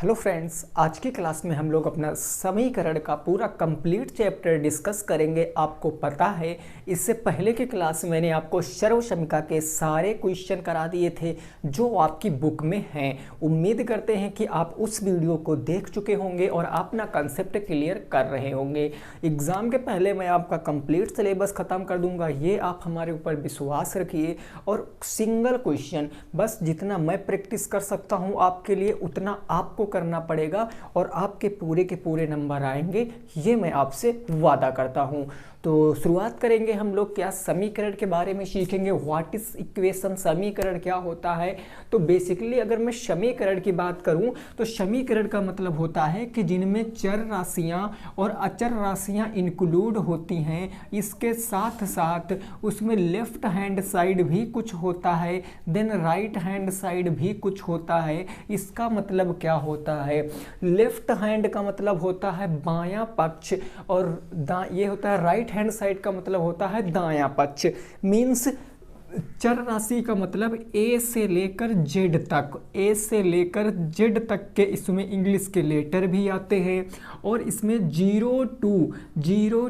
Hello friends, आज की class में हम लोग अपना समीकरण का पूरा कंप्लीट चैप्टर डिस्कस करेंगे। आपको पता है इससे पहले की क्लास में मैंने आपको सर्व समीकरण के सारे क्वेश्चन करा दिए थे जो आपकी बुक में हैं। उम्मीद करते हैं कि आप उस वीडियो को देख चुके होंगे और अपना कंसेप्ट क्लियर कर रहे होंगे। एग्ज़ाम के पहले मैं आपका कंप्लीट सिलेबस ख़त्म कर दूंगा, ये आप हमारे ऊपर विश्वास रखिए। और सिंगल क्वेश्चन बस जितना मैं प्रैक्टिस कर सकता हूँ आपके लिए उतना आपको करना पड़ेगा और आपके पूरे के पूरे नंबर आएंगे, ये मैं आपसे वादा करता हूँ। तो शुरुआत करेंगे हम लोग क्या समीकरण के बारे में सीखेंगे। व्हाट इज इक्वेशन, समीकरण क्या होता है। तो बेसिकली अगर मैं समीकरण की बात करूं तो समीकरण का मतलब होता है कि जिनमें चर राशियां और अचर राशियां इंक्लूड होती हैं, इसके साथ साथ उसमें लेफ्ट हैंड साइड भी कुछ होता है, देन राइट हैंड साइड भी कुछ होता है। इसका मतलब क्या होता है, लेफ्ट हैंड का मतलब होता है बायां पक्ष और ये होता है राइट हैंड साइड का मतलब होता है दायां पक्ष। मीन्स चर राशि का मतलब ए से लेकर जेड तक, ए से लेकर जेड तक के इसमें इंग्लिश के लेटर भी आते हैं। और इसमें जीरो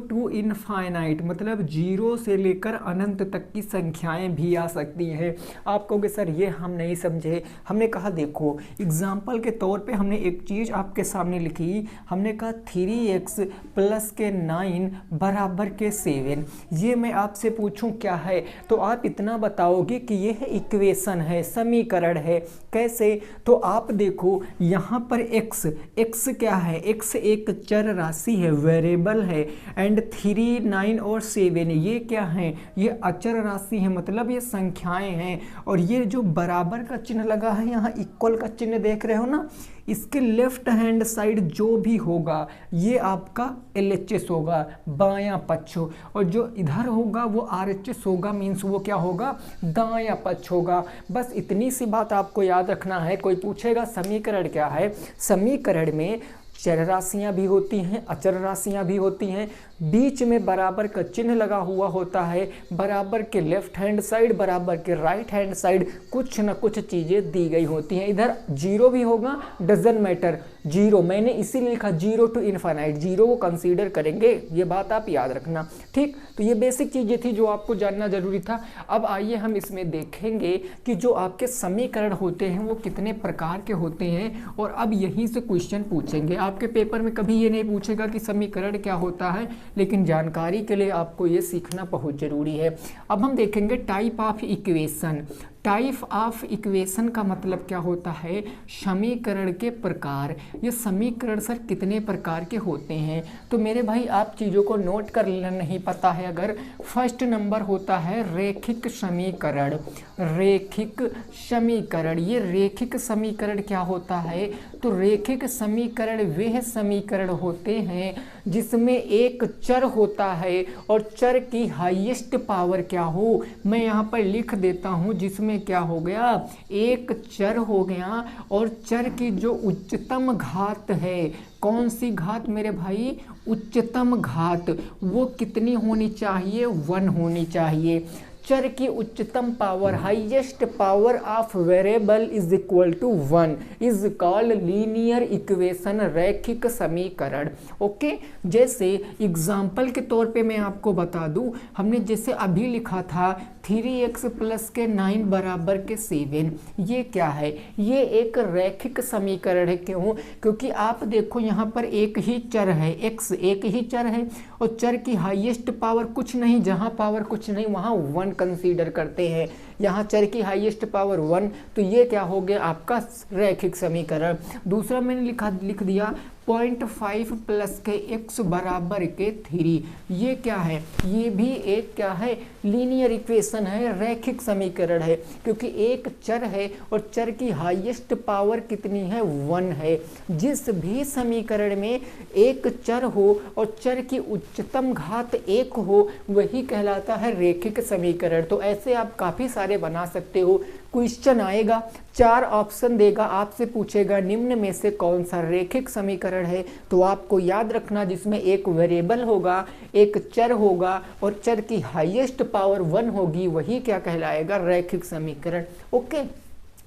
टू इनफाइनाइट मतलब जीरो से लेकर अनंत तक की संख्याएं भी आ सकती हैं। आप कहोगे सर ये हम नहीं समझे। हमने कहा देखो एग्जाम्पल के तौर पे हमने एक चीज़ आपके सामने लिखी, हमने कहा 3x प्लस के 9 बराबर के 7। ये मैं आपसे पूछूं क्या है तो आप इतना बताओगे कि यह इक्वेशन है, समीकरण है। कैसे, तो आप देखो यहाँ पर x क्या है, x एक चर राशि है, वेरिएबल है। एंड 3, 9 और 7 ये क्या है, ये अचर राशि है, मतलब ये संख्याएं हैं। और ये जो बराबर का चिन्ह लगा है यहाँ, इक्वल का चिन्ह देख रहे हो ना, इसके लेफ्ट हैंड साइड जो भी होगा ये आपका LHS होगा, बायां पक्ष। और जो इधर होगा वो RHS होगा, मीन्स वो क्या होगा, दायां पक्ष होगा। बस इतनी सी बात आपको याद रखना है। कोई पूछेगा समीकरण क्या है, समीकरण में चर राशियां भी होती हैं, अचर राशियां भी होती हैं, बीच में बराबर का चिन्ह लगा हुआ होता है, बराबर के लेफ्ट हैंड साइड बराबर के राइट हैंड साइड कुछ न कुछ चीज़ें दी गई होती हैं। इधर जीरो भी होगा, डजन मैटर, जीरो मैंने इसीलिए लिखा, जीरो टू इनफाइनाइट, जीरो को कंसीडर करेंगे, ये बात आप याद रखना। ठीक, तो ये बेसिक चीज़ें थी जो आपको जानना जरूरी था। अब आइए हम इसमें देखेंगे कि जो आपके समीकरण होते हैं वो कितने प्रकार के होते हैं, और अब यहीं से क्वेश्चन पूछेंगे। आपके पेपर में कभी ये नहीं पूछेगा कि समीकरण क्या होता है, लेकिन जानकारी के लिए आपको ये सीखना बहुत ज़रूरी है। अब हम देखेंगे type of equation. Type of equation का मतलब क्या होता है, समीकरण के प्रकार। ये समीकरण सर कितने प्रकार के होते हैं, तो मेरे भाई आप चीज़ों को नोट कर लेना, नहीं पता है अगर। फर्स्ट नंबर होता है रेखिक समीकरण। रेखिक समीकरण, ये रेखिक समीकरण क्या होता है, तो रेखिक समीकरण वह समीकरण होते हैं जिसमें एक चर होता है और चर की हाईएस्ट पावर क्या हो। मैं यहाँ पर लिख देता हूँ, जिसमें क्या हो गया, एक चर हो गया और चर की जो उच्चतम घात है, कौन सी घात मेरे भाई, उच्चतम घात, वो कितनी होनी चाहिए, 1 होनी चाहिए। चर की उच्चतम power, highest power of variable is equal to 1 is called linear equation, रैखिक समीकरण। ओके, जैसे एग्जाम्पल के तौर पे मैं आपको बता दूं, हमने जैसे अभी लिखा था 3x प्लस के 9 बराबर के 7, ये क्या है, ये एक रैखिक समीकरण है। क्यों, क्योंकि आप देखो यहाँ पर एक ही चर है, x एक ही चर है और चर की हाईएस्ट पावर कुछ नहीं, जहाँ पावर कुछ नहीं वहाँ 1 कंसीडर करते हैं। यहाँ चर की हाईएस्ट पावर 1, तो ये क्या हो गया आपका रैखिक समीकरण। दूसरा मैंने लिख दिया 0.5 प्लस के x बराबर के 3, ये क्या है, ये भी एक क्या है, लीनियर इक्वेशन है, रैखिक समीकरण है, क्योंकि एक चर है और चर की हाईएस्ट पावर कितनी है, 1 है। जिस भी समीकरण में एक चर हो और चर की उच्चतम घात 1 हो वही कहलाता है रैखिक समीकरण। तो ऐसे आप काफ़ी सारे बना सकते हो। क्वेश्चन आएगा, 4 ऑप्शन देगा, आपसे पूछेगा निम्न में से कौन सा रैखिक समीकरण है, तो आपको याद रखना जिसमें एक वेरिएबल होगा, एक चर होगा और चर की हाईएस्ट पावर 1 होगी, वही क्या कहलाएगा, रैखिक समीकरण। ओके,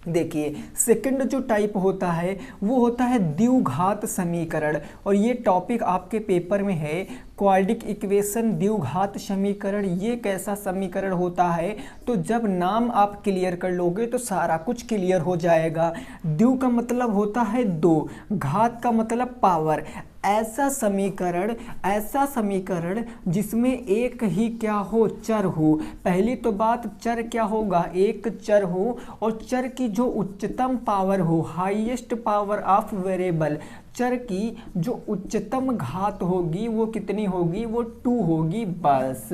देखिए सेकंड जो टाइप होता है वो होता है द्विघात समीकरण, और ये टॉपिक आपके पेपर में है, क्वाड्रिक इक्वेशन द्विघात समीकरण। ये कैसा समीकरण होता है, तो जब नाम आप क्लियर कर लोगे तो सारा कुछ क्लियर हो जाएगा। द्वि का मतलब होता है दो, घात का मतलब पावर। ऐसा समीकरण जिसमें एक ही क्या हो, चर हो। पहली तो बात, चर क्या होगा, एक चर हो, और चर की जो उच्चतम पावर हो, हाईएस्ट पावर ऑफ वेरिएबल, चर की जो उच्चतम घात होगी वो कितनी होगी, वो 2 होगी बस।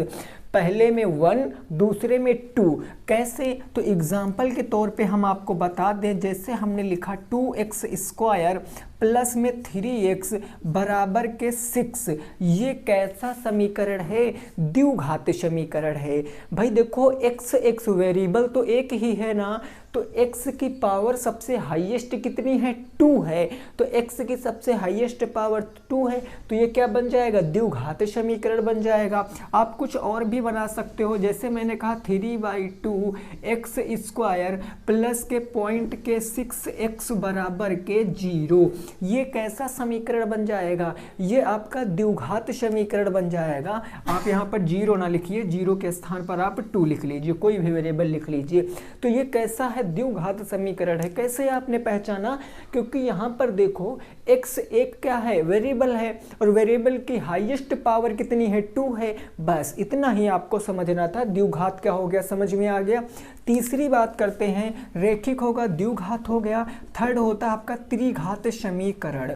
पहले में 1, दूसरे में 2। कैसे, तो एग्जाम्पल के तौर पे हम आपको बता दें, जैसे हमने लिखा 2x² प्लस में 3x बराबर के 6। ये कैसा समीकरण है, द्विघात समीकरण है। भाई देखो x वेरिएबल तो एक ही है ना, तो x की पावर सबसे हाईएस्ट कितनी है, 2 है, तो x की सबसे हाईएस्ट पावर 2 है, तो ये क्या बन जाएगा, द्विघात समीकरण बन जाएगा। आप कुछ और भी बना सकते हो, जैसे मैंने कहा 3/2 x² प्लस के पॉइंट के 6x बराबर के 0। ये कैसा समीकरण बन जाएगा, ये आपका द्विघात समीकरण बन जाएगा। आप यहाँ पर 0 ना लिखिए, 0 के स्थान पर आप 2 लिख लीजिए, कोई भी वेरिएबल लिख लीजिए। तो ये कैसा है, द्विघात समीकरण है। कैसे आपने पहचाना, क्योंकि यहाँ पर देखो x एक क्या है, वेरिएबल है, और वेरिएबल की हाईएस्ट पावर कितनी है, 2 है। बस इतना ही आपको समझना था। द्विघात क्या हो गया, समझ में आ गया। तीसरी बात करते हैं, रेखिक होगा, द्विघात हो गया। थर्ड होता है आपका त्रिघात समीकरण।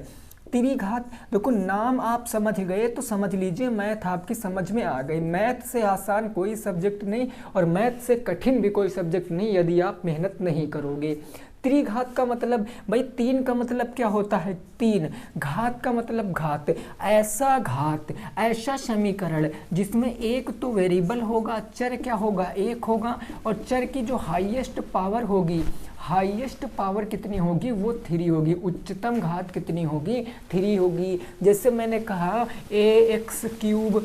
त्रिघात, देखो नाम आप समझ गए तो समझ लीजिए मैथ आपकी समझ में आ गई। मैथ से आसान कोई सब्जेक्ट नहीं, और मैथ से कठिन भी कोई सब्जेक्ट नहीं यदि आप मेहनत नहीं करोगे। त्रिघात का मतलब, भाई 3 का मतलब क्या होता है, 3। घात का मतलब घात, ऐसा समीकरण जिसमें एक तो वेरिएबल होगा, चर क्या होगा, एक होगा, और चर की जो हाईएस्ट पावर होगी, हाईएस्ट पावर कितनी होगी, वो 3 होगी। उच्चतम घात कितनी होगी, 3 होगी। जैसे मैंने कहा ax³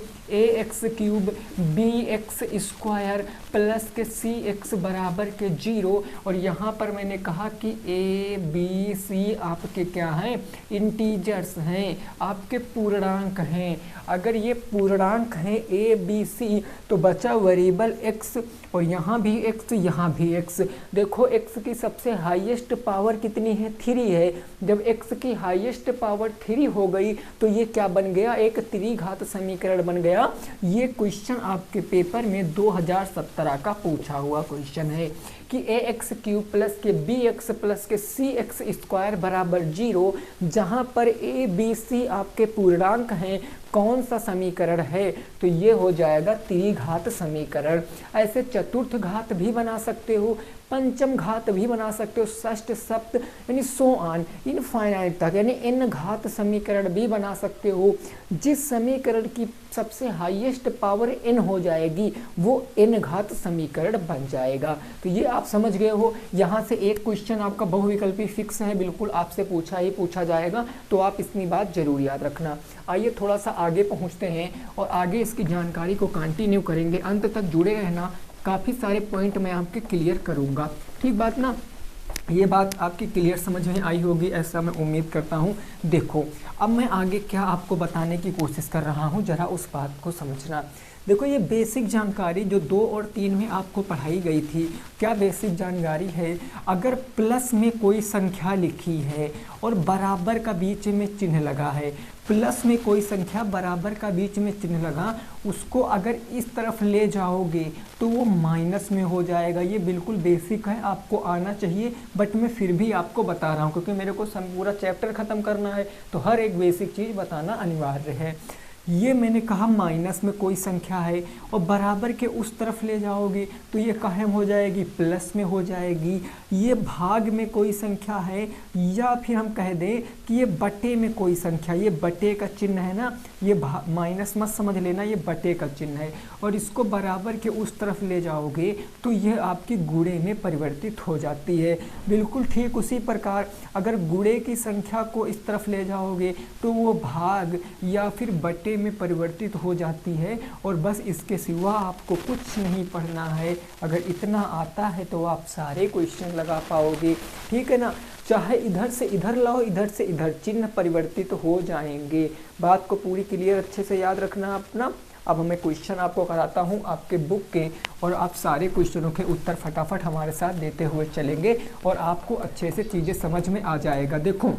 bx² प्लस के cx बराबर के 0, और यहाँ पर मैंने कहा कि a b c आपके क्या हैं, इंटीजर्स हैं, आपके पूर्णांक हैं। अगर ये पूर्णांक हैं a b c, तो बचा वेरिएबल x, और यहाँ भी x, यहाँ भी x। देखो x की सबसे हाईएस्ट पावर कितनी है, 3 है। जब x की हाईएस्ट पावर 3 हो गई तो ये क्या बन गया, एक त्रिघात समीकरण बन गया। ये क्वेश्चन आपके पेपर में 2017 का पूछा हुआ क्वेश्चन है कि ax³ प्लस के bx प्लस के cx² बराबर 0, जहाँ पर a b c आपके पूर्णांक हैं, कौन सा समीकरण है, तो ये हो जाएगा त्रिघात समीकरण। ऐसे चतुर्थ घात भी बना सकते हो, पंचम घात भी बना सकते हो, षष्ठ सप्त यानी सो ऑन इनफाइनाइट तक, यानी n घात समीकरण भी बना सकते हो। जिस समीकरण की सबसे हाईएस्ट पावर n हो जाएगी वो n घात समीकरण बन जाएगा। तो ये आप समझ गए हो। यहाँ से एक क्वेश्चन आपका बहुविकल्पी फिक्स है, बिल्कुल आपसे पूछा ही पूछा जाएगा, तो आप इतनी बात जरूर याद रखना। आइए थोड़ा सा आगे पहुँचते हैं और आगे इसकी जानकारी को कंटिन्यू करेंगे। अंत तक जुड़े रहना, काफ़ी सारे पॉइंट मैं आपके क्लियर करूँगा, ठीक बात ना। ये बात आपकी क्लियर समझ में आई होगी, ऐसा मैं उम्मीद करता हूँ। देखो अब मैं आगे क्या आपको बताने की कोशिश कर रहा हूँ, ज़रा उस बात को समझना। देखो ये बेसिक जानकारी जो 2 और 3 में आपको पढ़ाई गई थी, क्या बेसिक जानकारी है, अगर प्लस में कोई संख्या लिखी है और बराबर का बीच में चिन्ह लगा है, प्लस में कोई संख्या बराबर का बीच में चिन्ह लगा, उसको अगर इस तरफ ले जाओगे तो वो माइनस में हो जाएगा। ये बिल्कुल बेसिक है, आपको आना चाहिए, बट मैं फिर भी आपको बता रहा हूँ क्योंकि मेरे को पूरा चैप्टर ख़त्म करना है, तो हर एक बेसिक चीज़ बताना अनिवार्य है। ये मैंने कहा माइनस में कोई संख्या है और बराबर के उस तरफ ले जाओगे तो ये कहाँ हो जाएगी, प्लस में हो जाएगी। ये भाग में कोई संख्या है, या फिर हम कह दें कि ये बटे में कोई संख्या, ये बटे का चिन्ह है ना, ये माइनस मत समझ लेना, ये बटे का चिन्ह है, और इसको बराबर के उस तरफ ले जाओगे तो ये आपकी गुणे में परिवर्तित हो जाती है। बिल्कुल ठीक उसी प्रकार अगर गुणे की संख्या को इस तरफ ले जाओगे तो वो भाग या फिर बटे में परिवर्तित हो जाती है और बस इसके सिवा आपको कुछ नहीं पढ़ना है। अगर इतना आता है तो आप सारे क्वेश्चन लगा पाओगे, ठीक है ना। चाहे इधर से इधर लाओ, इधर से इधर, चिन्ह परिवर्तित हो जाएंगे। बात को पूरी क्लियर अच्छे से याद रखना अपना। अब मैं क्वेश्चन आपको कराता हूँ आपके बुक के, और आप सारे क्वेश्चनों के उत्तर फटाफट हमारे साथ देते हुए चलेंगे और आपको अच्छे से चीज़ें समझ में आ जाएगा। देखो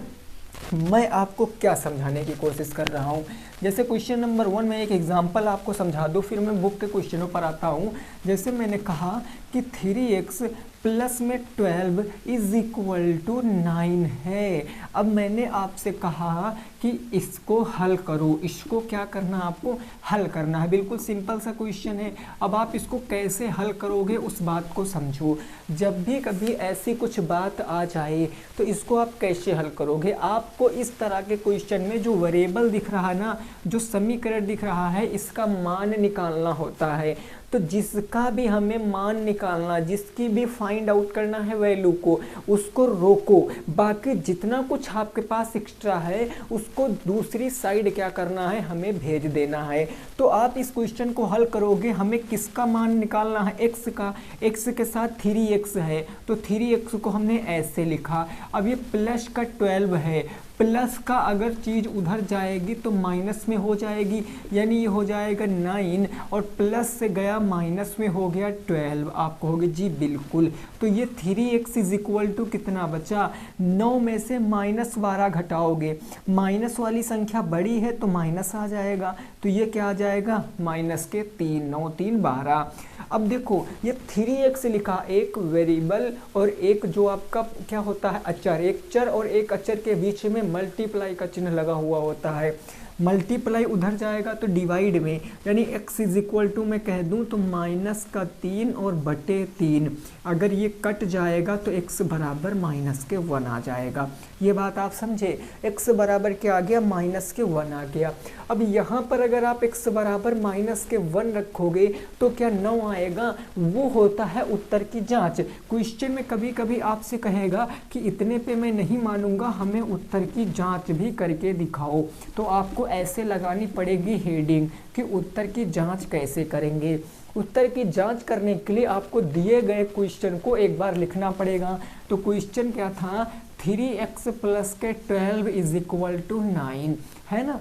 मैं आपको क्या समझाने की कोशिश कर रहा हूँ। जैसे क्वेश्चन नंबर 1 में एक एग्जांपल आपको समझा दूँ, फिर मैं बुक के क्वेश्चनों पर आता हूँ। जैसे मैंने कहा कि 3x प्लस में 12 इज इक्वल टू 9 है। अब मैंने आपसे कहा कि इसको हल करो, इसको क्या करना है आपको, हल करना है। बिल्कुल सिंपल सा क्वेश्चन है। अब आप इसको कैसे हल करोगे उस बात को समझो। जब भी कभी ऐसी कुछ बात आ जाए तो इसको आप कैसे हल करोगे। आपको इस तरह के क्वेश्चन में जो वेरिएबल दिख रहा है ना, जो समीकरण दिख रहा है, इसका मान निकालना होता है। तो जिसका भी हमें मान निकालना, जिसकी भी फाइंड आउट करना है वैल्यू को, उसको रोको। बाकी जितना कुछ आपके पास एक्स्ट्रा है उसको दूसरी साइड क्या करना है, हमें भेज देना है। तो आप इस क्वेश्चन को हल करोगे, हमें किसका मान निकालना है, x का। x के साथ 3x है तो 3x को हमने ऐसे लिखा। अब ये प्लस का 12 है, प्लस का अगर चीज़ उधर जाएगी तो माइनस में हो जाएगी, यानी ये हो जाएगा 9 और प्लस से गया माइनस में हो गया 12। आप कहोगे जी बिल्कुल। तो ये 3x इज इक्वल टू कितना बचा, 9 में से -12 घटाओगे, माइनस वाली संख्या बड़ी है तो माइनस आ जाएगा, तो ये क्या आ जाएगा, -3, 9 3 12। अब देखो ये 3x लिखा, एक वेरिएबल और एक जो आपका क्या होता है अचर, एक चर और एक अचर के बीच में मल्टीप्लाई का चिन्ह लगा हुआ होता है। मल्टीप्लाई उधर जाएगा तो डिवाइड में, यानी x इज इक्वल टू मैं कह दूं तो -3 और बटे 3। अगर ये कट जाएगा तो x बराबर -1 आ जाएगा। ये बात आप समझे, x बराबर क्या आ गया, -1 आ गया। अब यहाँ पर अगर आप x बराबर -1 रखोगे तो क्या 9 आएगा, वो होता है उत्तर की जांच। क्वेश्चन में कभी कभी आपसे कहेगा कि इतने पे मैं नहीं मानूंगा, हमें उत्तर की जांच भी करके दिखाओ। तो आपको ऐसे लगानी पड़ेगी हेडिंग कि उत्तर की जांच कैसे करेंगे। उत्तर की जांच करने के लिए आपको दिए गए क्वेश्चन को एक बार लिखना पड़ेगा। तो क्वेश्चन क्या था, 3x प्लस के 12 इज इक्वल टू 9 है ना।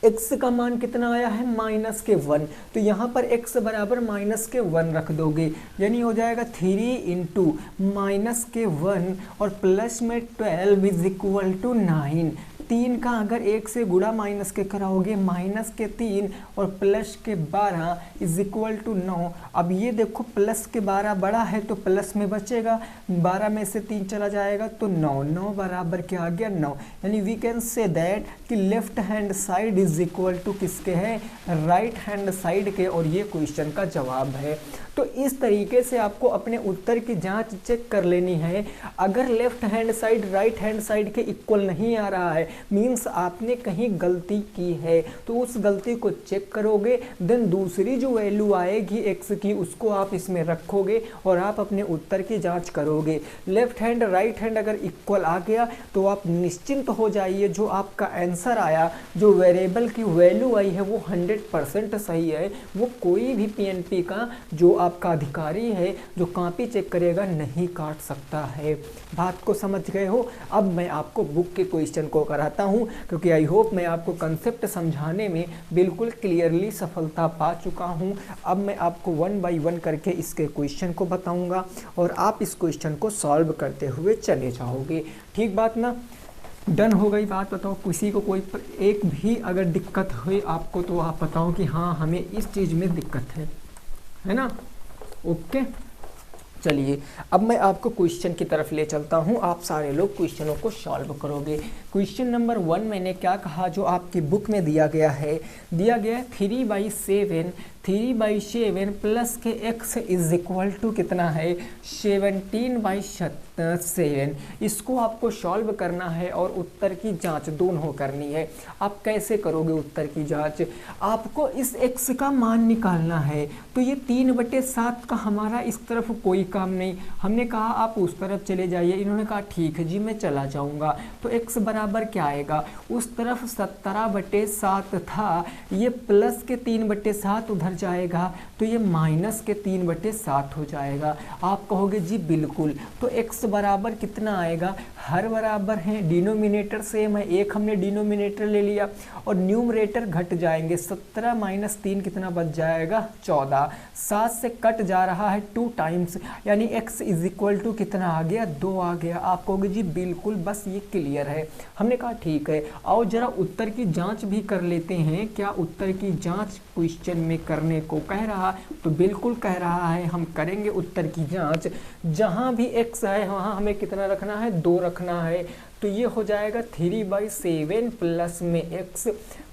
x का मान कितना आया है, -1। तो यहाँ पर x बराबर -1 रख दोगे, यानी हो जाएगा 3 इंटू -1 और प्लस में 12 इज इक्वल टू 9। 3 का अगर 1 से गुणा माइनस के कराओगे, -3 और प्लस के 12 इज इक्वल टू 9। अब ये देखो प्लस के 12 बड़ा है तो प्लस में बचेगा, 12 में से 3 चला जाएगा तो 9, 9 बराबर क्या आ गया, 9। यानी वी कैन से दैट कि left hand side is equal to किसके है, राइट हैंड साइड के, और ये क्वेश्चन का जवाब है। तो इस तरीके से आपको अपने उत्तर की जांच चेक कर लेनी है। अगर left hand side right hand side के इक्वल नहीं आ रहा है, मीन्स आपने कहीं गलती की है, तो उस गलती को चेक करोगे, देन दूसरी जो वैल्यू आएगी x की उसको आप इसमें रखोगे और आप अपने उत्तर की जांच करोगे। लेफ्ट हैंड राइट हैंड अगर इक्वल आ गया तो आप निश्चिंत हो जाइए, जो आपका आंसर आया, जो वेरिएबल की वैल्यू आई है वो 100% सही है। वो कोई भी PNP का जो आपका अधिकारी है जो कॉपी चेक करेगा नहीं काट सकता है। बात को समझ गए हो। अब मैं आपको बुक के क्वेश्चन को कराता हूं, क्योंकि आई होप मैं आपको कंसेप्ट समझाने में बिल्कुल क्लियरली सफलता पा चुका हूं। अब मैं आपको 1 बाय 1 करके इसके क्वेश्चन को बताऊंगा और आप इस क्वेश्चन को सॉल्व करते हुए चले जाओगे। ठीक बात ना, डन हो गई बात। बताओ किसी को कोई एक भी अगर दिक्कत हुई आपको तो आप बताओ कि हाँ हमें इस चीज़ में दिक्कत है ना। ओके चलिए अब मैं आपको क्वेश्चन की तरफ ले चलता हूं, आप सारे लोग क्वेश्चनों को सॉल्व करोगे। क्वेश्चन नंबर 1 मैंने क्या कहा, जो आपकी बुक में दिया गया है 3/7 प्लस के x इज इक्वल टू कितना है, 17/7। इसको आपको सॉल्व करना है और उत्तर की जांच दोनों करनी है। आप कैसे करोगे उत्तर की जांच, आपको इस x का मान निकालना है। तो ये 3/7 का हमारा इस तरफ कोई काम नहीं, हमने कहा आप उस तरफ चले जाइए, इन्होंने कहा ठीक है जी मैं चला जाऊंगा। तो x बराबर क्या आएगा, उस तरफ 17/7 था, ये प्लस के 3/7 उधर जाएगा तो ये माइनस के 3/7 हो जाएगा। आप कहोगे जी बिल्कुल, तो x बराबर कितना आएगा, हर बराबर है, डिनोमिनेटर सेम है, एक हमने डिनोमिनेटर ले लिया और न्यूमरेटर घट जाएंगे, 17 माइनस 3 कितना बच जाएगा 14, 7 से कट जा रहा है 2 टाइम्स, यानी x इज इक्वल टू कितना आ गया 2 आ गया। आप कहोगे जी बिल्कुल, बस ये क्लियर है। हमने कहा ठीक है, आओ जरा उत्तर की जांच भी कर लेते हैं, क्या उत्तर की जांच क्वेश्चन में करने को कह रहा, तो बिल्कुल कह रहा है, हम करेंगे उत्तर की जांच। जहां भी x है वहां हमें कितना रखना है 2 रखना है, तो ये हो जाएगा 3/7 प्लस में x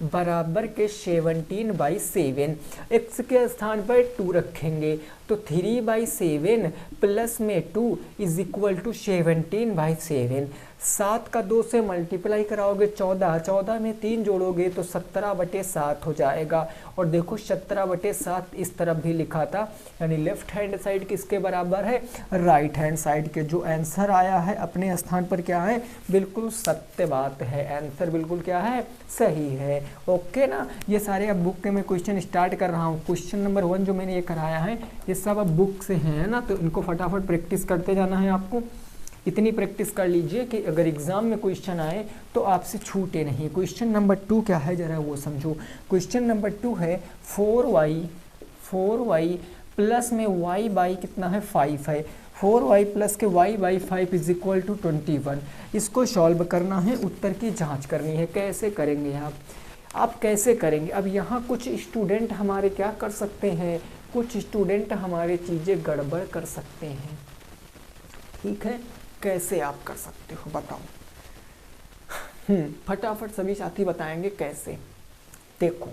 बराबर के 17/7, x के स्थान पर 2 रखेंगे तो 3/7 प्लस में 2 इज इक्वल टू 17/7। 7 का 2 से मल्टीप्लाई कराओगे 14, 14 में 3 जोड़ोगे तो 17/7 हो जाएगा। और देखो 17/7 इस तरफ भी लिखा था, यानी लेफ्ट हैंड साइड किसके बराबर है, राइट हैंड साइड के। जो आंसर आया है अपने स्थान पर क्या है, बिल्कुल सत्य बात है, आंसर बिल्कुल क्या है, सही है। ओके ना, ये सारे अब बुक के मैं क्वेश्चन स्टार्ट कर रहा हूँ। क्वेश्चन नंबर 1 जो मैंने ये कराया है ये सब अब बुक से हैं ना, तो इनको फटाफट प्रैक्टिस करते जाना है आपको। इतनी प्रैक्टिस कर लीजिए कि अगर एग्जाम में क्वेश्चन आए तो आपसे छूटे नहीं। क्वेश्चन नंबर 2 क्या है जरा वो समझो। क्वेश्चन नंबर 2 है 4y प्लस में y बाई कितना है 5 है, 4y प्लस के y by 5 is equal to 21। इसको सॉल्व करना है, उत्तर की जांच करनी है। कैसे करेंगे आप कैसे करेंगे। अब यहाँ कुछ स्टूडेंट हमारे क्या कर सकते हैं, कुछ स्टूडेंट हमारे चीज़ें गड़बड़ कर सकते हैं, ठीक है। कैसे आप कर सकते हो बताओ, फटाफट सभी साथी बताएंगे कैसे। देखो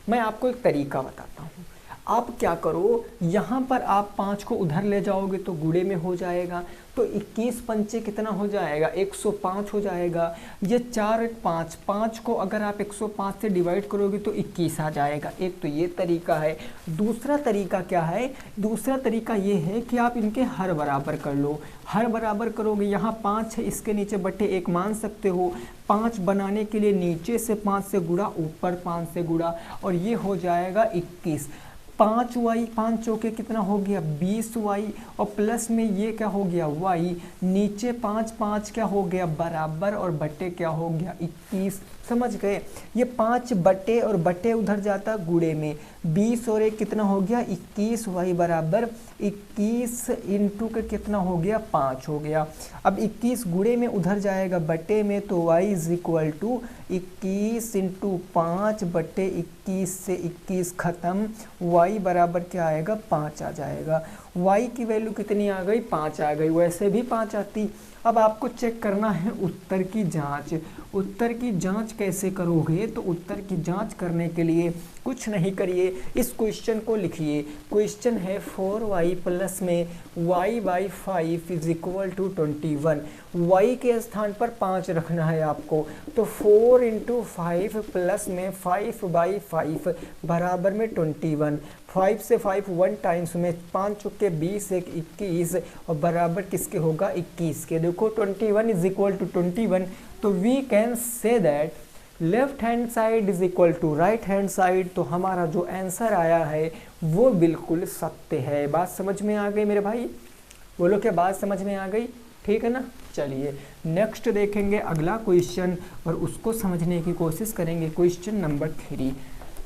मैं आपको एक तरीका बताता हूँ। आप क्या करो, यहाँ पर आप 5 को उधर ले जाओगे तो गुणे में हो जाएगा, तो 21 पंचे कितना हो जाएगा 105 हो जाएगा। ये 4 5 5 को अगर आप 105 से डिवाइड करोगे तो 21 आ जाएगा। एक तो ये तरीका है। दूसरा तरीका क्या है, दूसरा तरीका ये है कि आप इनके हर बराबर कर लो। हर बराबर करोगे, यहाँ 5 है, इसके नीचे बटे 1 मान सकते हो। 5 बनाने के लिए नीचे से 5 से गुणा, ऊपर 5 से गुणा, और ये हो जाएगा 21। 5y, 5 चौके कितना हो गया 20y, और प्लस में ये क्या हो गया y, नीचे 5 5 क्या हो गया बराबर, और बटे क्या हो गया 21। समझ गए। ये 5 बटे और बटे उधर जाता गुणे में, 20 और 1 कितना हो गया 21y बराबर 21 इंटू के कितना हो गया 5 हो गया। अब 21 गुणे में उधर जाएगा बटे में, तो y is equal to 21 into 5 बटे 21 से 21 खत्म, y बराबर क्या आएगा 5 आ जाएगा। y की वैल्यू कितनी आ गई 5 आ गई, वैसे भी 5 आती। अब आपको चेक करना है उत्तर की जांच। उत्तर की जांच कैसे करोगे, तो उत्तर की जांच करने के लिए कुछ नहीं करिए, इस क्वेश्चन को लिखिए। क्वेश्चन है 4y प्लस में y by 5 is equal to 21। y के स्थान पर 5 रखना है आपको, तो 4 इंटू 5 प्लस में 5 बाई 5 बराबर में 21। 5 से 5 1 टाइम्स में, 5 चुके 20 1 21, और बराबर किसके होगा 21 के। देखो 21 इज इक्वल टू 21, तो we can say that left hand side is equal to right hand side. तो हमारा जो आंसर आया है वो बिल्कुल सत्य है। बात समझ में आ गई मेरे भाई, बोलो क्या बात समझ में आ गई, ठीक है ना। चलिए नेक्स्ट देखेंगे अगला क्वेश्चन और उसको समझने की कोशिश करेंगे। क्वेश्चन नंबर 3,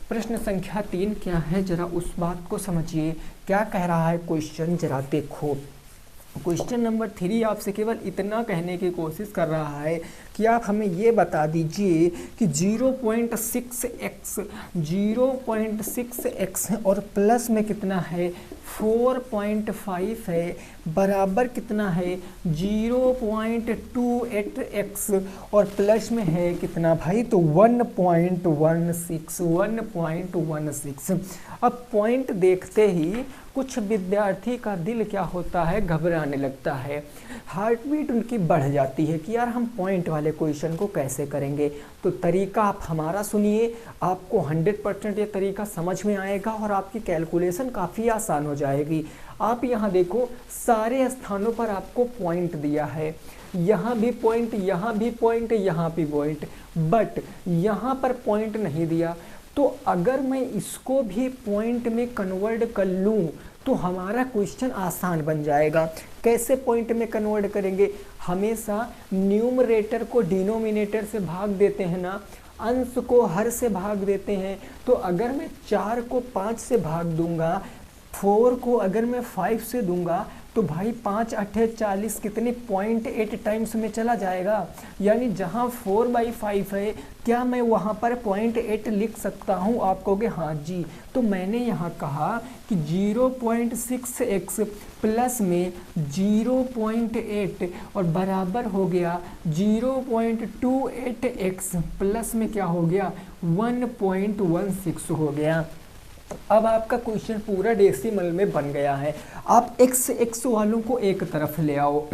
प्रश्न संख्या 3 क्या है, जरा उस बात को समझिए। क्या कह रहा है क्वेश्चन, जरा देखो। क्वेश्चन नंबर 3 आपसे केवल इतना कहने की कोशिश कर रहा है कि आप हमें ये बता दीजिए कि 0.6x है और प्लस में कितना है 4.5 है, बराबर कितना है 0.28x, और प्लस में है कितना भाई, तो 1.16। अब पॉइंट देखते ही कुछ विद्यार्थी का दिल क्या होता है, घबराने लगता है, हार्ट बीट उनकी बढ़ जाती है कि यार हम पॉइंट वाले क्वेश्चन को कैसे करेंगे। तो तरीका आप हमारा सुनिए, आपको 100% ये तरीका समझ में आएगा और आपकी कैलकुलेशन काफ़ी आसान हो जाएगी। आप यहाँ देखो सारे स्थानों पर आपको पॉइंट दिया है, यहाँ भी पॉइंट, यहाँ भी पॉइंट, यहाँ भी पॉइंट, बट यहाँ पर पॉइंट नहीं दिया। तो अगर मैं इसको भी पॉइंट में कन्वर्ट कर लूँ तो हमारा क्वेश्चन आसान बन जाएगा। कैसे पॉइंट में कन्वर्ट करेंगे? हमेशा न्यूमरेटर को डिनोमिनेटर से भाग देते हैं ना, अंश को हर से भाग देते हैं। तो अगर मैं 4 को 5 से भाग दूंगा, 4 को अगर मैं 5 से दूंगा, तो भाई 5 8 40 कितने 0.8 टाइम्स में चला जाएगा। यानी जहाँ 4/5 है, क्या मैं वहाँ पर 0.8 लिख सकता हूँ? आप कहोगे हाँ जी। तो मैंने यहाँ कहा कि 0.6x प्लस में 0.8 और बराबर हो गया 0.28x प्लस में क्या हो गया 1.16 हो गया। अब आपका क्वेश्चन पूरा डेसिमल में बन गया है। आप x वालों को एक तरफ ले आओ।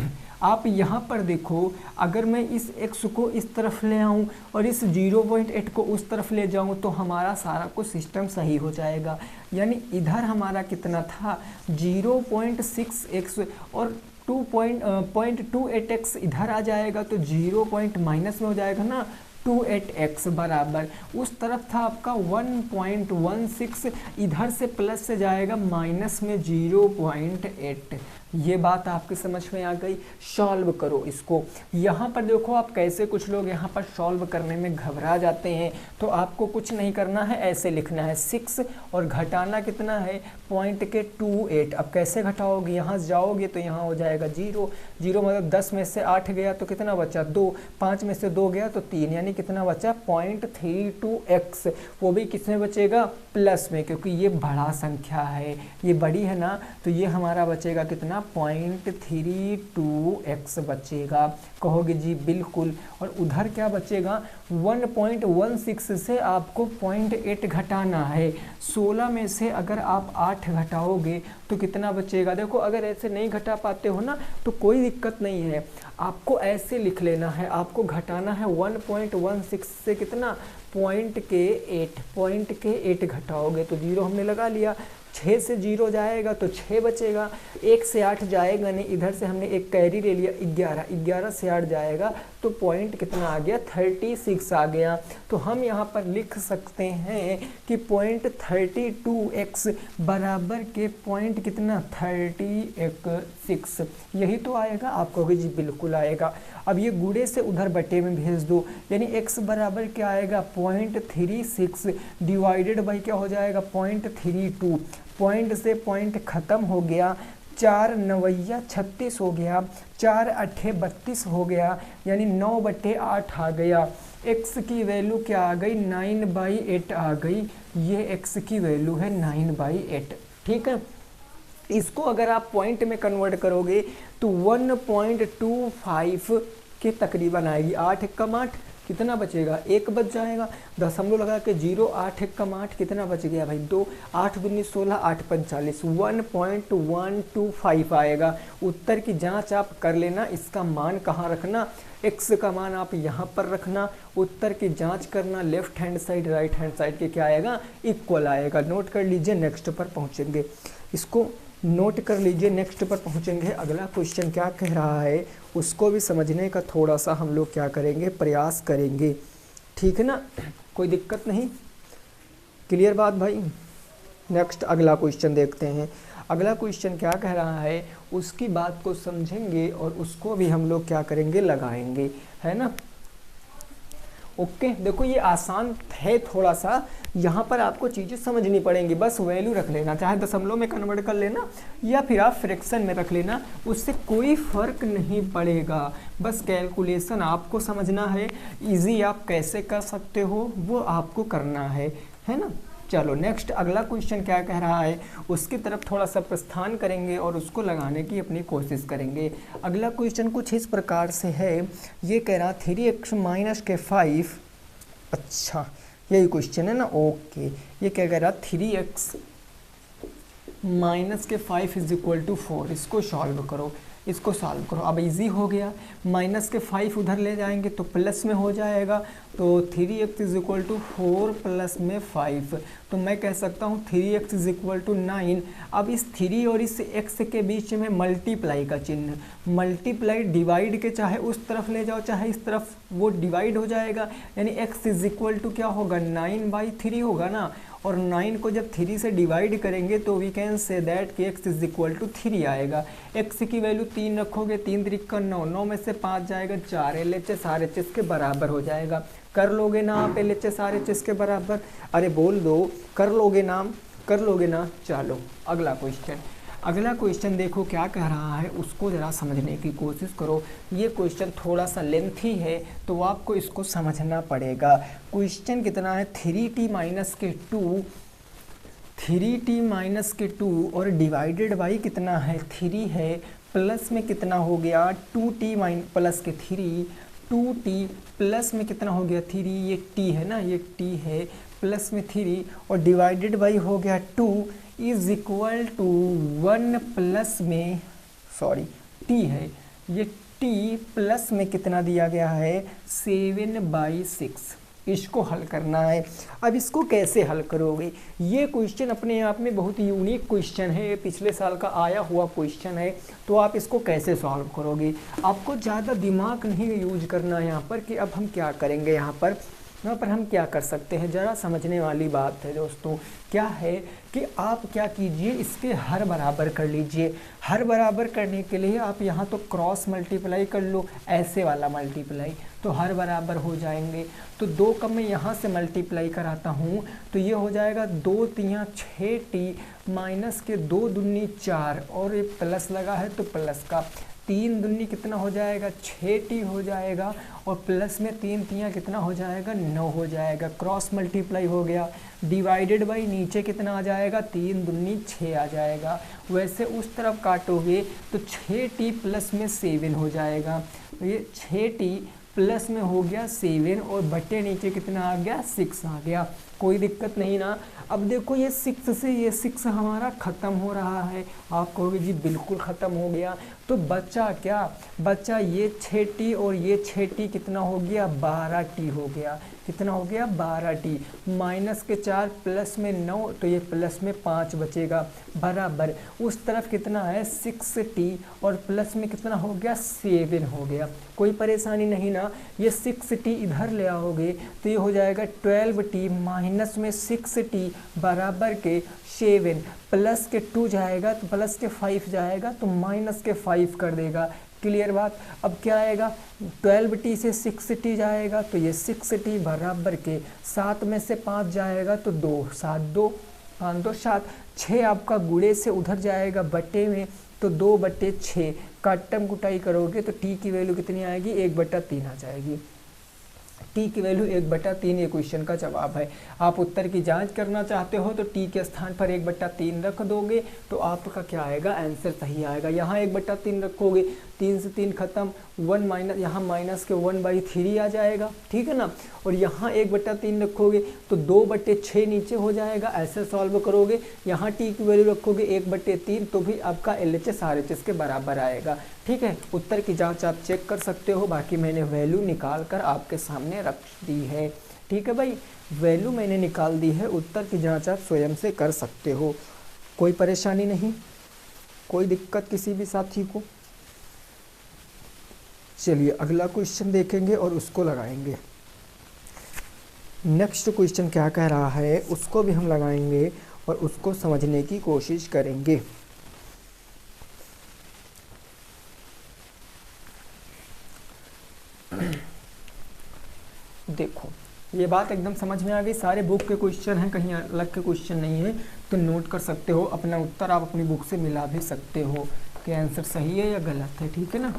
आप यहाँ पर देखो, अगर मैं इस x को इस तरफ ले आऊँ और इस 0.8 को उस तरफ ले जाऊँ तो हमारा सारा कुछ सिस्टम सही हो जाएगा। यानी इधर हमारा कितना था 0.6x और 0.28x इधर आ जाएगा तो 0 माइनस में हो जाएगा ना 28x बराबर, उस तरफ था आपका 1.16, इधर से प्लस से जाएगा माइनस में 0.8। ये बात आपकी समझ में आ गई। सॉल्व करो इसको। यहाँ पर देखो आप कैसे, कुछ लोग यहाँ पर सॉल्व करने में घबरा जाते हैं। तो आपको कुछ नहीं करना है, ऐसे लिखना है 6 और घटाना कितना है पॉइंट के 28। अब कैसे घटाओगे? यहाँ जाओगे तो यहाँ हो जाएगा 0 मतलब 10 में से 8 गया तो कितना बचा 2, 5 में से 2 गया तो 3, यानी कितना बचा 0.32x। वो भी किसमें बचेगा? प्लस में, क्योंकि ये बड़ा संख्या है, ये बड़ी है ना, तो ये हमारा बचेगा कितना 0.32x बचेगा। कहोगे जी बिल्कुल। और उधर क्या बचेगा 1.16 से आपको 0.8 घटाना है। 16 में से अगर आप 8 घटाओगे तो कितना बचेगा? देखो अगर ऐसे नहीं घटा पाते हो ना तो कोई दिक्कत नहीं है, आपको ऐसे लिख लेना है। आपको घटाना है 1.16 से कितना पॉइंट के 8 घटाओगे तो 0 हमने लगा लिया। 6 से 0 जाएगा तो 6 बचेगा, 1 से 8 जाएगा नहीं, इधर से हमने एक कैरी ले लिया 11 से 8 जाएगा तो पॉइंट कितना आ गया 36 आ गया। तो हम यहाँ पर लिख सकते हैं कि 0.32x बराबर के पॉइंट कितना 36, यही तो आएगा। आप कहोगे जी बिल्कुल आएगा। अब ये गुणे से उधर बटे में भेज दो, यानी x बराबर क्या आएगा 0.36 डिवाइडेड बाई क्या हो जाएगा 0.32। पॉइंट से पॉइंट खत्म हो गया, 4 9 36 हो गया, 4 8 32 हो गया, यानी 9/8 आ गया। x की वैल्यू क्या आ गई 9/8 आ गई। ये x की वैल्यू है 9/8। ठीक है, इसको अगर आप पॉइंट में कन्वर्ट करोगे तो 1.25 के तकरीबन आएगी। 8 एकम 8 कितना बचेगा 1 बच जाएगा। दशमलव लगा के 0 8 एकम 8 कितना बच गया भाई 2, 8 दूनी 16 8 45 1.125 आएगा। उत्तर की जांच आप कर लेना। इसका मान कहाँ रखना, x का मान आप यहाँ पर रखना, उत्तर की जांच करना। Left hand side right hand side के क्या आएगा इक्वल आएगा। नोट कर लीजिए, नेक्स्ट पर पहुँचेंगे। इसको नोट कर लीजिए, नेक्स्ट पर पहुँचेंगे। अगला क्वेश्चन क्या कह रहा है उसको भी समझने का थोड़ा सा हम लोग क्या करेंगे प्रयास करेंगे। ठीक है ना, कोई दिक्कत नहीं, क्लियर बात भाई। नेक्स्ट अगला क्वेश्चन देखते हैं। अगला क्वेश्चन क्या कह रहा है उसकी बात को समझेंगे और उसको भी हम लोग क्या करेंगे लगाएंगे, है ना। ओके, देखो ये आसान है थोड़ा सा, यहाँ पर आपको चीज़ें समझनी पड़ेंगी। बस वैल्यू रख लेना, चाहे दशमलव में कन्वर्ट कर लेना या फिर आप फ्रैक्शन में रख लेना, उससे कोई फ़र्क नहीं पड़ेगा। बस कैलकुलेशन आपको समझना है, इजी आप कैसे कर सकते हो वो आपको करना है ना। चलो नेक्स्ट अगला क्वेश्चन क्या कह रहा है उसकी तरफ थोड़ा सा प्रस्थान करेंगे और उसको लगाने की अपनी कोशिश करेंगे। अगला क्वेश्चन कुछ इस प्रकार से है, ये कह रहा 3x माइनस के 5, अच्छा यही क्वेश्चन है ना। ओके, ये क्या कह रहा 3x माइनस के 5 इज इक्वल टू 4, इसको सॉल्व करो, इसको सॉल्व करो। अब इजी हो गया, माइनस के 5 उधर ले जाएंगे तो प्लस में हो जाएगा, तो 3x is equal to 4 plus में 5, तो मैं कह सकता हूँ 3x इज इक्वल टू 9। अब इस 3 और इस x के बीच में मल्टीप्लाई का चिन्ह, मल्टीप्लाई डिवाइड के चाहे उस तरफ ले जाओ चाहे इस तरफ, वो डिवाइड हो जाएगा, यानी x इज इक्वल टू क्या होगा 9/3 होगा ना, और 9 को जब 3 से डिवाइड करेंगे तो वी कैन से दैट कि x इज इक्वल टू 3 आएगा। x की वैल्यू 3 रखोगे, 3 3 का 9, 9 में से 5 जाएगा 4, LHS RHS के बराबर हो जाएगा। कर लोगे ना आप LHS RHS के बराबर? अरे बोल दो, कर लोगे ना, कर लोगे ना? चलो अगला क्वेश्चन, अगला क्वेश्चन देखो क्या कह रहा है, उसको ज़रा समझने की कोशिश करो। ये क्वेश्चन थोड़ा सा लेंथी है तो आपको इसको समझना पड़ेगा। क्वेश्चन कितना है, 3t माइनस के 2, 3t माइनस के 2 और डिवाइडेड बाई कितना है 3 है, प्लस में कितना हो गया 2t प्लस के 3, 2t प्लस में कितना हो गया 3, ये t है ना, ये t है, प्लस में 3 और डिवाइडेड बाई हो गया 2 इज इक्वल टू 1 प्लस में, सॉरी t है, ये t प्लस में कितना दिया गया है 7/6। इसको हल करना है। अब इसको कैसे हल करोगे, ये क्वेश्चन अपने आप में बहुत यूनिक क्वेश्चन है, ये पिछले साल का आया हुआ क्वेश्चन है, तो आप इसको कैसे सॉल्व करोगे। आपको ज़्यादा दिमाग नहीं यूज करना है यहाँ पर कि अब हम क्या करेंगे, यहाँ पर हम क्या कर सकते हैं, ज़रा समझने वाली बात है दोस्तों। क्या है कि आप क्या कीजिए, इसके हर बराबर कर लीजिए। हर बराबर करने के लिए आप यहाँ तो क्रॉस मल्टीप्लाई कर लो, ऐसे वाला मल्टीप्लाई, तो हर बराबर हो जाएंगे। तो 2 का मैं यहाँ से मल्टीप्लाई कराता हूँ तो ये हो जाएगा 2 3 6t माइनस के 2 दूनी 4 और ये प्लस लगा है तो प्लस का 3 दूनी कितना हो जाएगा 6t हो जाएगा, और प्लस में 3 3 कितना हो जाएगा 9 हो जाएगा। क्रॉस मल्टीप्लाई हो गया, डिवाइडेड बाई नीचे कितना आ जाएगा 3 दूनी 6 आ जाएगा। वैसे उस तरफ काटोगे तो 6t प्लस में 7 हो जाएगा, तो ये 6t प्लस में हो गया 7 और बटे नीचे कितना आ गया 6 आ गया। कोई दिक्कत नहीं ना। अब देखो ये 6 से ये 6 हमारा ख़त्म हो रहा है, आप कहोगे जी बिल्कुल ख़त्म हो गया, तो बचा क्या, बचा ये 6t और ये 6t कितना हो गया 12t हो गया, कितना हो गया 12t, माइनस के 4 प्लस में 9 तो ये प्लस में 5 बचेगा, बराबर उस तरफ कितना है 6t और प्लस में कितना हो गया 7 हो गया। कोई परेशानी नहीं ना, ये 6t इधर ले आओगे तो ये हो जाएगा 12t माइनस में 6t बराबर के 7, प्लस के 2 जाएगा तो प्लस के 5 जाएगा तो माइनस के 5 कर देगा। क्लियर बात। अब क्या आएगा 12t से 6t जाएगा तो ये 6t बराबर के 7 में से 5 जाएगा तो 2, 7 2 5 2 7, 6 आपका गुणे से उधर जाएगा बटे में तो 2/6, काटम कुटाई करोगे तो t की वैल्यू कितनी आएगी 1/3 आ जाएगी। t की वैल्यू 1/3 ये क्वेश्चन का जवाब है। आप उत्तर की जांच करना चाहते हो तो t के स्थान पर 1/3 रख दोगे तो आपका क्या आएगा आंसर सही आएगा। यहाँ 1/3 रखोगे, 3 से 3 खत्म, 1 माइनस, यहाँ माइनस के 1/3 आ जाएगा, ठीक है ना। और यहाँ 1/3 रखोगे तो 2/6 नीचे हो जाएगा, ऐसे सॉल्व करोगे। यहाँ t की वैल्यू रखोगे 1/3 तो भी आपका LHS RHS के बराबर आएगा, ठीक है। उत्तर की जांच आप चेक कर सकते हो, बाकी मैंने वैल्यू निकाल कर आपके सामने रख दी है, ठीक है भाई। वैल्यू मैंने निकाल दी है, उत्तर की जांच आप स्वयं से कर सकते हो, कोई परेशानी नहीं, कोई दिक्कत किसी भी साथी को। चलिए अगला क्वेश्चन देखेंगे और उसको लगाएंगे। नेक्स्ट क्वेश्चन क्या कह रहा है उसको भी हम लगाएंगे और उसको समझने की कोशिश करेंगे। देखो ये बात एकदम समझ में आ गई, सारे बुक के क्वेश्चन हैं, कहीं अलग के क्वेश्चन नहीं है, तो नोट कर सकते हो। अपना उत्तर आप अपनी बुक से मिला भी सकते हो कि आंसर सही है या गलत है, ठीक है ना।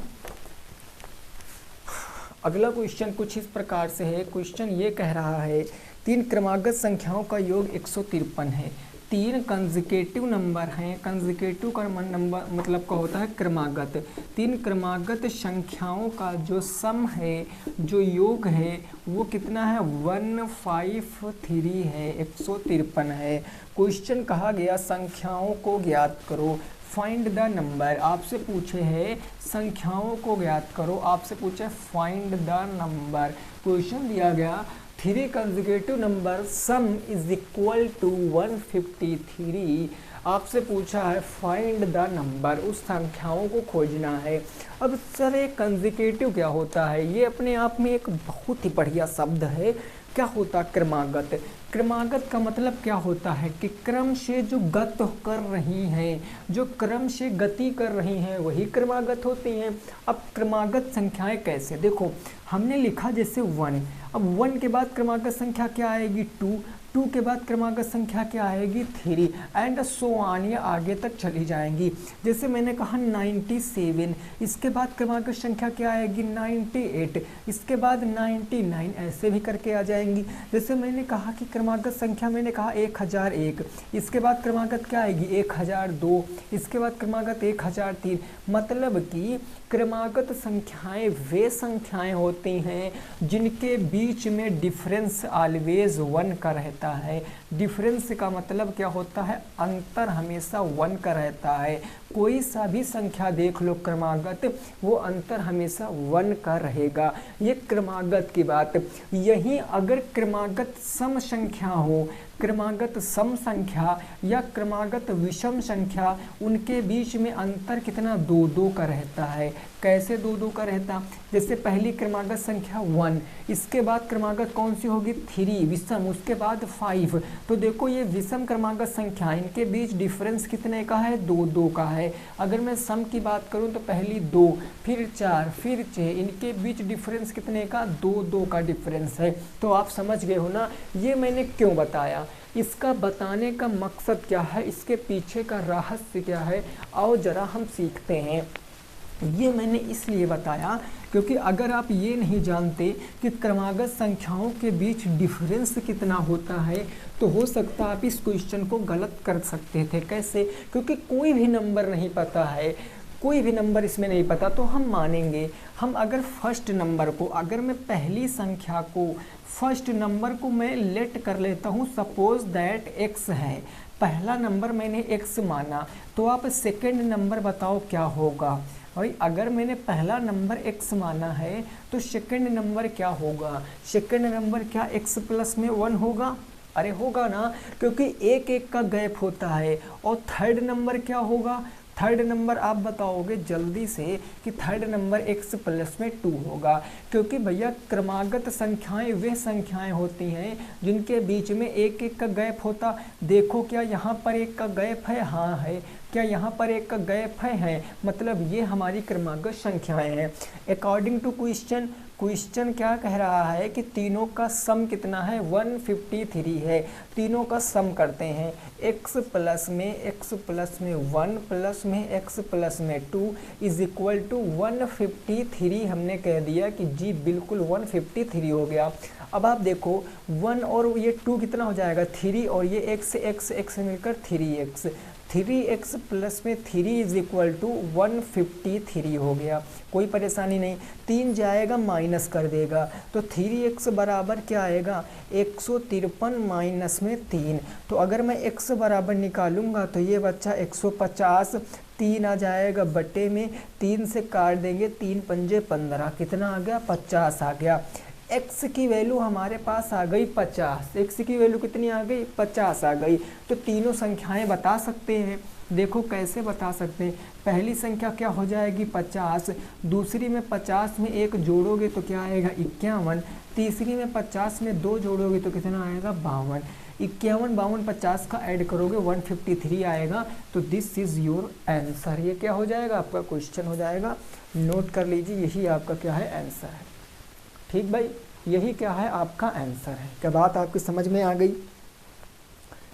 अगला क्वेश्चन कुछ इस प्रकार से है। क्वेश्चन ये कह रहा है 3 क्रमागत संख्याओं का योग 153 है, तीन कंसेक्यूटिव नंबर हैं, कंसेक्यूटिव का नंबर मतलब का होता है क्रमागत, तीन क्रमागत संख्याओं का जो सम है, जो योग है वो कितना है 153 है, 153 है। क्वेश्चन कहा गया संख्याओं को ज्ञात करो, फाइंड द नंबर, आपसे पूछे है संख्याओं को ज्ञात करो, आपसे पूछे फाइंड द नंबर। क्वेश्चन दिया गया three consecutive number sum is equal to 153, आपसे पूछा है फाइंड द नंबर, उस संख्याओं को खोजना है। अब सर एक कंसेक्यूटिव क्या होता है, ये अपने आप में एक बहुत ही बढ़िया शब्द है। क्या होता क्रमागत, क्रमागत का मतलब क्या होता है कि क्रम से जो गत कर रही हैं, जो क्रम से गति कर रही हैं वही क्रमागत होती हैं। अब क्रमागत संख्याएं कैसे, देखो हमने लिखा जैसे 1, अब 1 के बाद क्रमागत संख्या क्या आएगी 2, 2 के बाद क्रमागत संख्या क्या आएगी 3 एंड सो ऑन, ये आगे तक चली जाएंगी। जैसे मैंने कहा 97, इसके बाद क्रमागत संख्या क्या आएगी 98, इसके बाद 99, ऐसे भी करके आ जाएंगी। जैसे मैंने कहा कि क्रमागत संख्या मैंने कहा 1001, इसके बाद क्रमागत क्या आएगी 1002, इसके बाद क्रमागत 1003। मतलब कि क्रमागत संख्याएं वे संख्याएं होती हैं जिनके बीच में डिफरेंस ऑलवेज 1 का रहता है। डिफरेंस का मतलब क्या होता है, अंतर हमेशा 1 का रहता है। कोई सा भी संख्या देख लो क्रमागत, वो अंतर हमेशा 1 का रहेगा। ये क्रमागत की बात। यहीं अगर क्रमागत सम संख्या हो, क्रमागत सम संख्या या क्रमागत विषम संख्या, उनके बीच में अंतर कितना 2-2 का रहता है। कैसे 2-2 का रहता, जैसे पहली क्रमागत संख्या 1, इसके बाद क्रमागत कौन सी होगी 3 विषम, उसके बाद 5। तो देखो ये विषम क्रमागत संख्या, इनके बीच डिफरेंस कितने का है 2-2 का है। अगर मैं सम की बात करूं तो पहली 2, फिर 4, फिर 6, इनके बीच डिफरेंस कितने का 2-2 का डिफरेंस है। तो आप समझ गए हो ना, ये मैंने क्यों बताया, इसका बताने का मकसद क्या है, इसके पीछे का रहस्य क्या है, आओ जरा हम सीखते हैं। ये मैंने इसलिए बताया क्योंकि अगर आप ये नहीं जानते कि क्रमागत संख्याओं के बीच डिफरेंस कितना होता है तो हो सकता आप इस क्वेश्चन को गलत कर सकते थे। कैसे, क्योंकि कोई भी नंबर नहीं पता है, कोई भी नंबर इसमें नहीं पता, तो हम मानेंगे, हम अगर फर्स्ट नंबर को, अगर मैं पहली संख्या को, फर्स्ट नंबर को मैं लेट कर लेता हूँ, सपोज दैट x है, पहला नंबर मैंने x माना, तो आप सेकंड नंबर बताओ क्या होगा। भाई अगर मैंने पहला नंबर x माना है तो सेकंड नंबर क्या होगा, सेकंड नंबर क्या x प्लस में 1 होगा, अरे होगा ना, क्योंकि 1-1 का गैप होता है। और थर्ड नंबर क्या होगा, थर्ड नंबर आप बताओगे जल्दी से कि थर्ड नंबर x प्लस में 2 होगा, क्योंकि भैया क्रमागत संख्याएं वे संख्याएं होती हैं जिनके बीच में 1-1 का गैप होता। देखो क्या यहाँ पर 1 का गैप है, हाँ है, क्या यहाँ पर 1 का गैप है, मतलब ये हमारी क्रमागत संख्याएं हैं। अकॉर्डिंग टू क्वेश्चन, क्वेश्चन क्या कह रहा है कि तीनों का सम कितना है 153 है। तीनों का सम करते हैं, x प्लस में 1 प्लस में x प्लस में 2 इज इक्वल टू 153। हमने कह दिया कि जी बिल्कुल 153 हो गया। अब आप देखो 1 और ये 2 कितना हो जाएगा 3, और ये x मिलकर 3x, 3x प्लस में 3 इज इक्वल टू 153 हो गया। कोई परेशानी नहीं, 3 जाएगा माइनस कर देगा, तो 3x बराबर क्या आएगा 153 माइनस में 3। तो अगर मैं x बराबर निकालूंगा तो ये बच्चा 150, 3 आ जाएगा बटे में, 3 से काट देंगे, 3 पंजे 15, कितना आ गया 50 आ गया। x की वैल्यू हमारे पास आ गई 50, x की वैल्यू कितनी आ गई 50 आ गई। तो तीनों संख्याएं बता सकते हैं। देखो कैसे बता सकते हैं, पहली संख्या क्या हो जाएगी 50, दूसरी में 50 में 1 जोड़ोगे तो क्या आएगा 51, तीसरी में 50 में 2 जोड़ोगे तो कितना आएगा 52, 51, 52, 50 का ऐड करोगे 153 आएगा। तो दिस इज़ योर आंसर। ये क्या हो जाएगा आपका क्वेश्चन हो जाएगा, नोट कर लीजिए, यही आपका क्या है आंसर है। ठीक भाई, यही क्या है आपका आंसर है। क्या बात आपकी समझ में आ गई,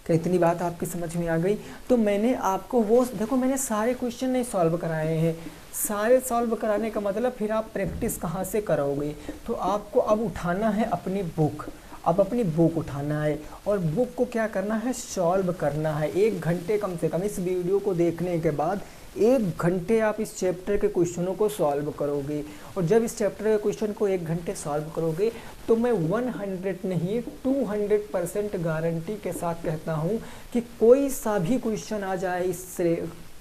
क्या इतनी बात आपकी समझ में आ गई? तो मैंने आपको वो देखो, मैंने सारे क्वेश्चन नहीं सॉल्व कराए हैं। सारे सॉल्व कराने का मतलब फिर आप प्रैक्टिस कहाँ से करोगे? तो आपको अब उठाना है अपनी बुक, अब अपनी बुक उठाना है और बुक को क्या करना है, सॉल्व करना है। 1 घंटे कम से कम, इस वीडियो को देखने के बाद 1 घंटे आप इस चैप्टर के क्वेश्चनों को सॉल्व करोगे। और जब इस चैप्टर के क्वेश्चन को 1 घंटे सॉल्व करोगे तो मैं 100 नहीं 200% गारंटी के साथ कहता हूँ कि कोई सा भी क्वेश्चन आ जाए इस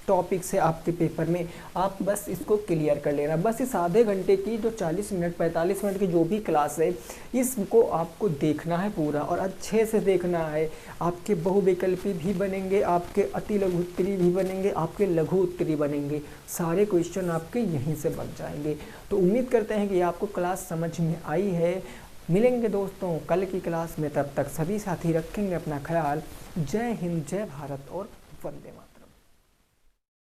टॉपिक से आपके पेपर में, आप बस इसको क्लियर कर लेना। बस इस आधे घंटे की जो 40 मिनट 45 मिनट की जो भी क्लास है, इसको आपको देखना है पूरा और अच्छे से देखना है। आपके बहुविकल्पी भी बनेंगे, आपके अति लघु उत्तरी भी बनेंगे, आपके लघु उत्तरी बनेंगे, सारे क्वेश्चन आपके यहीं से बन जाएंगे। तो उम्मीद करते हैं कि आपको क्लास समझ में आई है। मिलेंगे दोस्तों कल की क्लास में, तब तक सभी साथी रखेंगे अपना ख्याल। जय हिंद, जय भारत और वंदे मातरम।